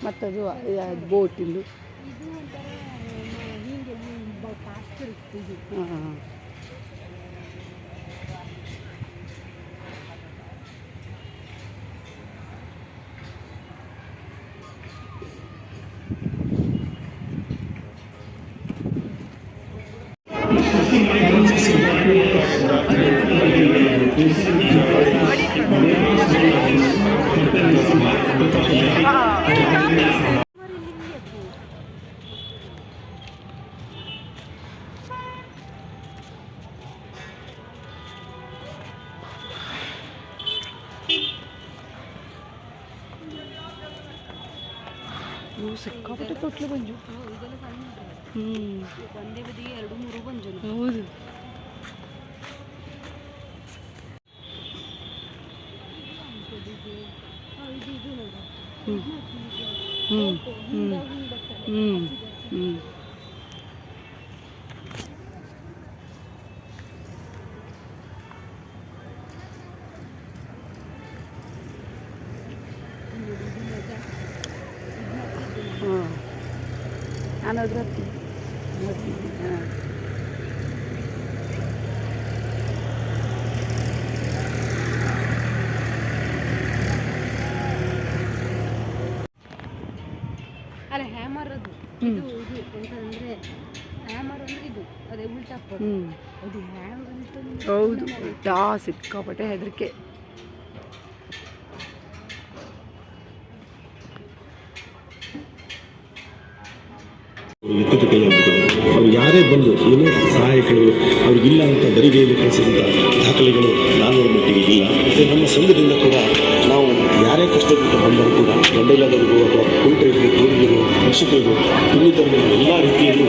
ಮತ್ತದು ಬೋಟಿಂದು ಹಾಂ ಇವು ಸಿಕ್ಕಾಪಟ್ಟೆ ತೊಟ್ಲು ಬಂಜು ಒಂದೇ ಬದಿಗೆ 2-3 ಬಂಜು ಹೌದು ನಾನು ಅದ್ರ ನೋಡ್ತೀನಿ ಹಾಂ ಅಲ್ಲ ಹ್ಯಾಮರ್ ಅದು ಇದು ಅಂತಂದರೆ ಹ್ಯಾಮರ್ ಅಂದರೆ ಇದು ಅದೇ ಉಲ್ಟಾ ಅದು ಹೌದು ಉಲ್ಟಾ ಸಿಕ್ಕಾಪಟ್ಟೆ ಹೆದರಿಕೆ ಎತ್ತುತ್ತ ಕೈ ಹಾಕಿದರು. ಅವರು ಯಾರೇ ಬಂದು ಏನೇ ಸಹಾಯಗಳು ಅವ್ರಿಗಿಲ್ಲ ಅಂತ ಬರಿಗೈಯಲ್ಲಿ ಕಳಿಸಿದಂಥ ದಾಖಲೆಗಳು ನಾನು ಮಟ್ಟಿಗೆ ಇಲ್ಲ. ಮತ್ತು ನಮ್ಮ ಸಂಘದಿಂದ ಕೂಡ ನಾವು ಯಾರೇ ಕಷ್ಟದಿಂದ ಬಂದರೂ ಕೂಡ ಗಂಡೈಲಾದವರಿಗೂ ಅಥವಾ ಕುಂಟರಿಗೂ ತೋರಿಗೂ ಕೃಷಿಕರಿಗೂ ಇನ್ನಿತರರಿಗೂ ಎಲ್ಲ ರೀತಿಯಲ್ಲೂ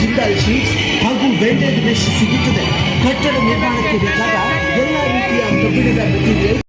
ಜಿಂದಾಲ್ ಶೀಟ್ಸ್ ಹಾಗೂ ವೆಲ್ಡೆಡ್ ಮೆಶ್ ಸಿಗುತ್ತದೆ. ಕಟ್ಟಡ ನಿರ್ಮಾಣಕ್ಕೆ ಬೇಕಾದ ಎಲ್ಲ ರೀತಿಯ ಕಬ್ಬಿಣದ ಮೆಟೀರಿಯಲ್